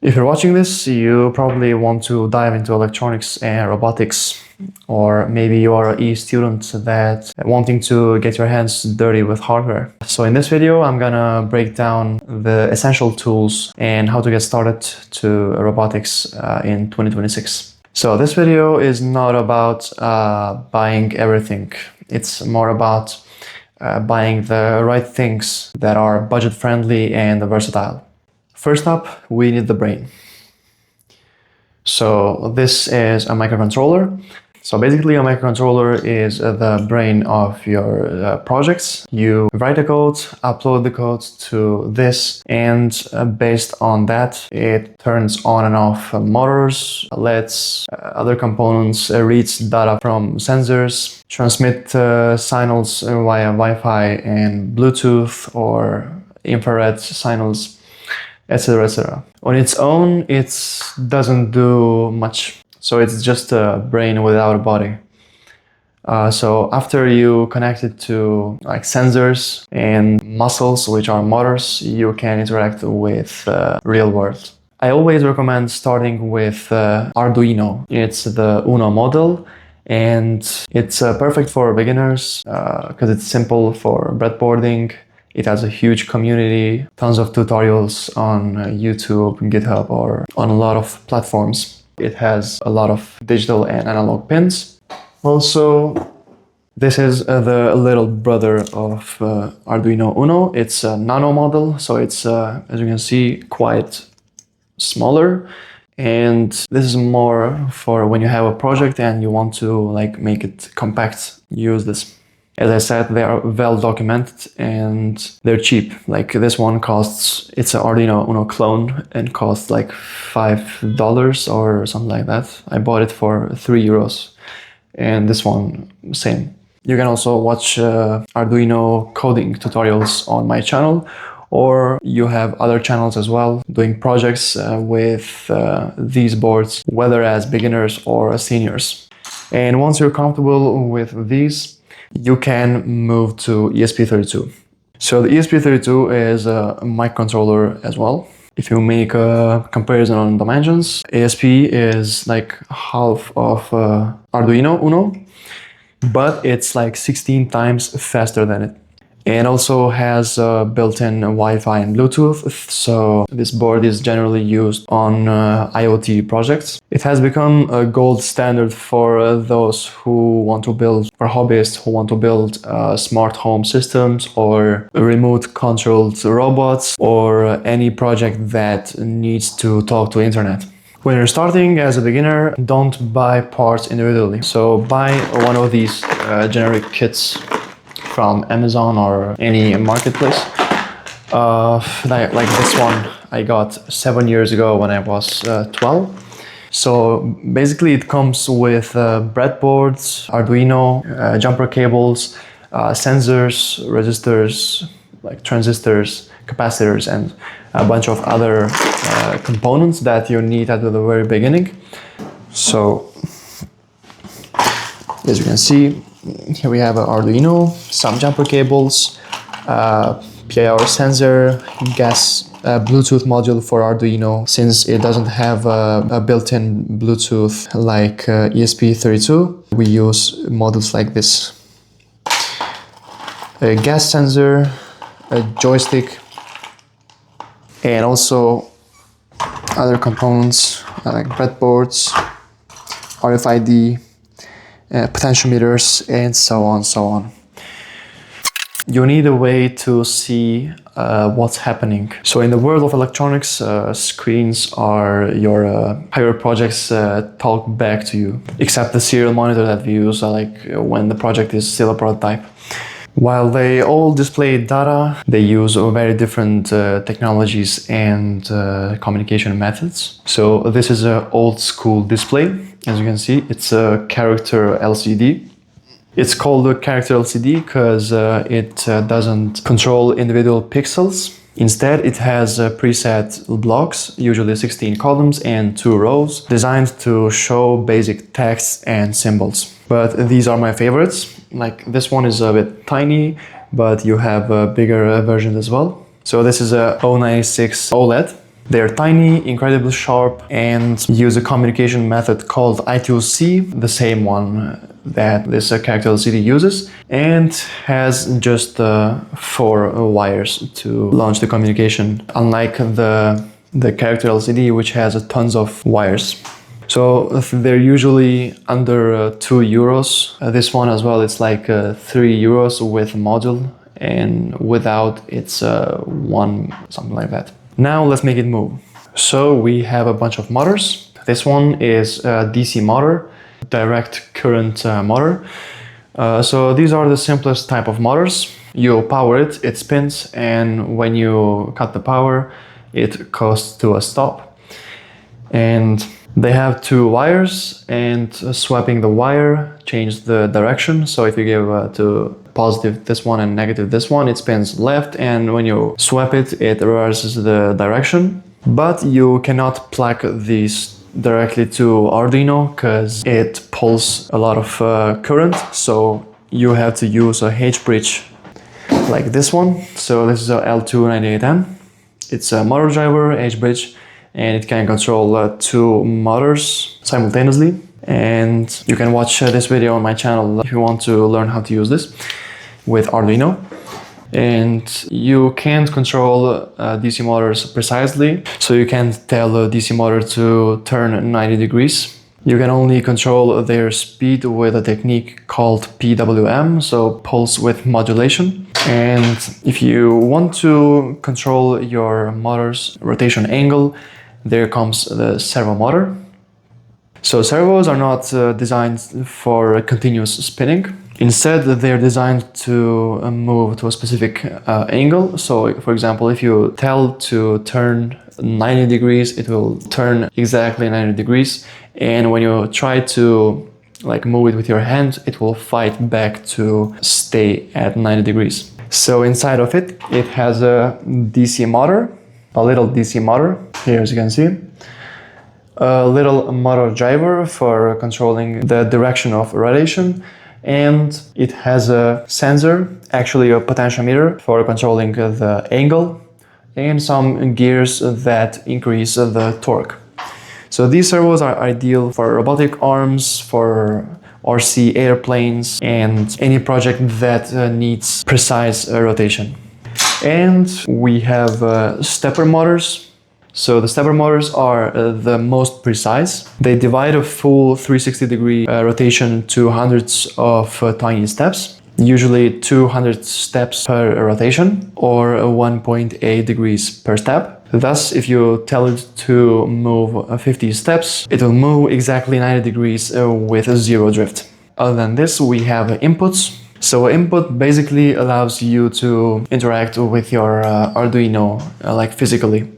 If you're watching this, you probably want to dive into electronics and robotics, or maybe you are an e-student that wanting to get your hands dirty with hardware. So in this video, I'm gonna break down the essential tools and how to get started to robotics in 2026. So this video is not about buying everything. It's more about buying the right things that are budget friendly and versatile. First up, we need the brain. So this is a microcontroller. So basically a microcontroller is the brain of your projects. You write a code, upload the code to this, and based on that, it turns on and off motors, lets other components, reads data from sensors, transmit signals via Wi-Fi and Bluetooth or infrared signals, etc., etc. On its own, it doesn't do much. So it's just a brain without a body. So after you connect it to like sensors and muscles, which are motors, you can interact with real world. I always recommend starting with Arduino. It's the Uno model, and it's perfect for beginners because it's simple for breadboarding. It has a huge community, tons of tutorials on YouTube, GitHub, or on a lot of platforms. It has a lot of digital and analog pins. Also, this is the little brother of Arduino Uno. It's a nano model, so it's, as you can see, quite smaller. And this is more for when you have a project and you want to like make it compact, use this. As I said, they are well documented and they're cheap. Like this one costs, it's an Arduino Uno clone and costs like $5 or something like that. I bought it for €3. And this one, same. You can also watch Arduino coding tutorials on my channel, or you have other channels as well doing projects with these boards, whether as beginners or as seniors. And once you're comfortable with these, you can move to ESP32. So the ESP32 is a microcontroller as well. If you make a comparison on dimensions, ESP is like half of Arduino Uno, but it's like 16 times faster than it. And also has built-in Wi-Fi and Bluetooth, so this board is generally used on IoT projects. It has become a gold standard for those who want to build, or hobbyists who want to build smart home systems or remote-controlled robots or any project that needs to talk to internet. When you're starting as a beginner, don't buy parts individually. So buy one of these generic kits from Amazon or any marketplace. Like this one I got 7 years ago when I was 12. So basically it comes with breadboards, Arduino, jumper cables, sensors, resistors, like transistors, capacitors, and a bunch of other components that you need at the very beginning. So as you can see, here we have an Arduino, some jumper cables, PIR sensor, Bluetooth module for Arduino, since it doesn't have a built-in Bluetooth like ESP32. We use models like this. A gas sensor, a joystick, and also other components like breadboards, RFID, potentiometers, and so on. You need a way to see what's happening. So in the world of electronics, screens are your how your projects talk back to you, except the serial monitor that we use like when the project is still a prototype. While they all display data, they use very different technologies and communication methods. So this is an old school display. As you can see, it's a character LCD. It's called a character LCD because it doesn't control individual pixels. Instead, it has preset blocks, usually 16 columns and 2 rows, designed to show basic text and symbols. But these are my favorites. Like this one is a bit tiny, but you have bigger versions as well. So this is a 096 OLED. They're tiny, incredibly sharp, and use a communication method called I2C, the same one that this character LCD uses, and has just 4 wires to launch the communication, unlike the character LCD, which has tons of wires. So they're usually under 2 euros. This one as well, it's like 3 euros with module, and without it's 1, something like that. Now let's make it move. So we have a bunch of motors. This one is a DC motor, direct current motor. So these are the simplest type of motors. You power it, it spins, and when you cut the power, it goes to a stop. And they have 2 wires, and swapping the wire changes the direction. So if you give to positive this one and negative this one, it spins left, and when you swap it, it reverses the direction. But you cannot plug these directly to Arduino because it pulls a lot of current, so you have to use a H-bridge like this one. So this is a L298N. It's a motor driver, H-bridge, and it can control 2 motors simultaneously. And you can watch this video on my channel if you want to learn how to use this with Arduino. And you can't control DC motors precisely, so you can't tell a DC motor to turn 90 degrees. You can only control their speed with a technique called PWM, so pulse width modulation. And if you want to control your motor's rotation angle, there comes the servo motor. So servos are not designed for continuous spinning. Instead, they're designed to move to a specific angle. So, for example, if you tell to turn 90 degrees, it will turn exactly 90 degrees. And when you try to move it with your hand, it will fight back to stay at 90 degrees. So inside of it, it has a DC motor, a little DC motor, here as you can see. A little motor driver for controlling the direction of rotation, and it has a sensor, actually a potentiometer, for controlling the angle, and some gears that increase the torque. So these servos are ideal for robotic arms, for RC airplanes, and any project that needs precise rotation. And we have stepper motors. So the stepper motors are the most precise. They divide a full 360-degree rotation to hundreds of tiny steps, usually 200 steps per rotation, or 1.8 degrees per step. Thus, if you tell it to move 50 steps, it will move exactly 90 degrees with 0 drift. Other than this, we have inputs. So input basically allows you to interact with your Arduino physically.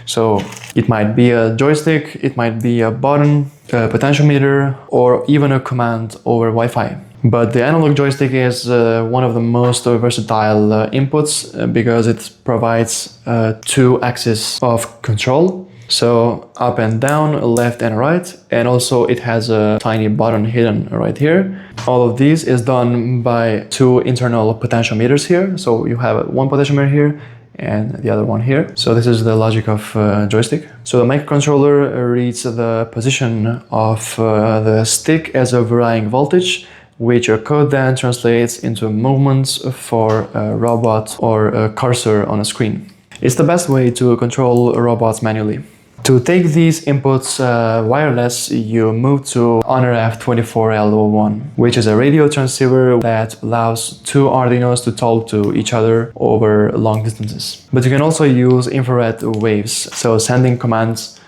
So it might be a joystick, it might be a button, a potentiometer, or even a command over Wi-Fi. But the analog joystick is one of the most versatile inputs because it provides 2 axes of control. So up and down, left and right, and also it has a tiny button hidden right here. All of these is done by 2 internal potentiometers here. So you have one potentiometer here and the other one here. So this is the logic of joystick. So the microcontroller reads the position of the stick as a varying voltage, which your code then translates into movements for a robot or a cursor on a screen. It's the best way to control robots manually. To take these inputs wireless, you move to HonorF24L01, which is a radio transceiver that allows 2 Arduinos to talk to each other over long distances. But you can also use infrared waves, so sending commands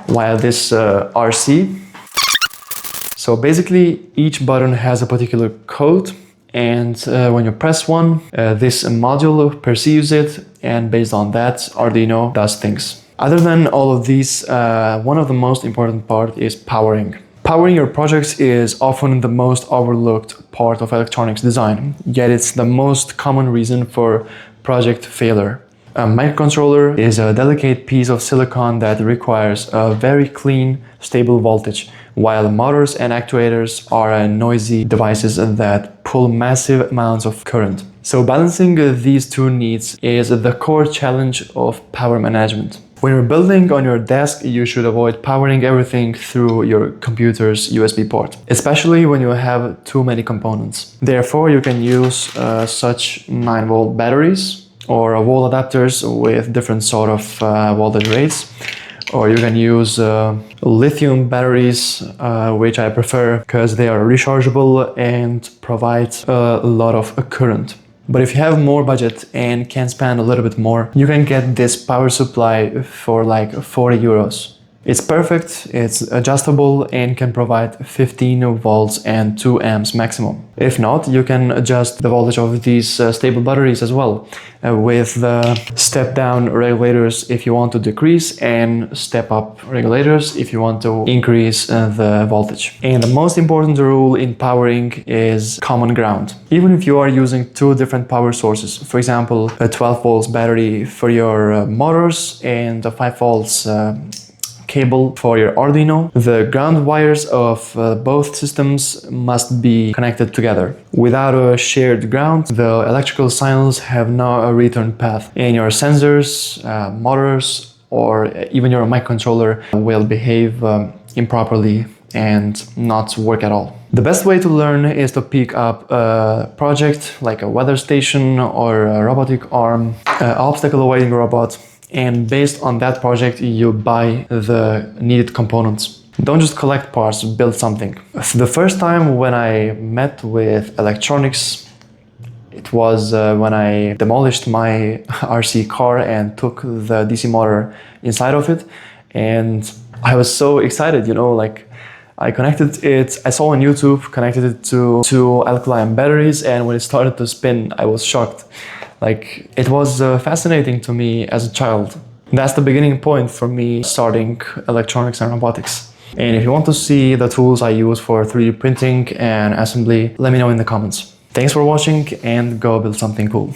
via this RC. So basically, each button has a particular code, and when you press one, this module perceives it, and based on that, Arduino does things. Other than all of these, one of the most important part is powering. Powering your projects is often the most overlooked part of electronics design, yet it's the most common reason for project failure. A microcontroller is a delicate piece of silicon that requires a very clean, stable voltage, while motors and actuators are noisy devices that pull massive amounts of current. So balancing these 2 needs is the core challenge of power management. When you're building on your desk, you should avoid powering everything through your computer's USB port, especially when you have too many components. Therefore, you can use such 9-volt batteries or wall adapters with different sort of voltage rates. Or you can use lithium batteries, which I prefer because they are rechargeable and provide a lot of current. But if you have more budget and can spend a little bit more, you can get this power supply for like 40 euros. It's perfect, it's adjustable and can provide 15 volts and 2 amps maximum. If not, you can adjust the voltage of these stable batteries as well with the step down regulators if you want to decrease and step up regulators if you want to increase the voltage. And the most important rule in powering is common ground. Even if you are using two different power sources, for example, a 12 volts battery for your motors and a 5 volts cable for your Arduino, the ground wires of both systems must be connected together. Without a shared ground, the electrical signals have no return path, and your sensors, motors, or even your microcontroller will behave improperly and not work at all. The best way to learn is to pick up a project like a weather station or a robotic arm, obstacle avoiding robot, and based on that project you buy the needed components. Don't just collect parts, build something. The first time when I met with electronics, it was when I demolished my RC car and took the DC motor inside of it, and I was so excited, you know, like I connected it, I saw on YouTube, connected it to two alkaline batteries, and when it started to spin, I was shocked. Like, it was fascinating to me as a child. That's the beginning point for me starting electronics and robotics. And if you want to see the tools I use for 3D printing and assembly, let me know in the comments. Thanks for watching and go build something cool.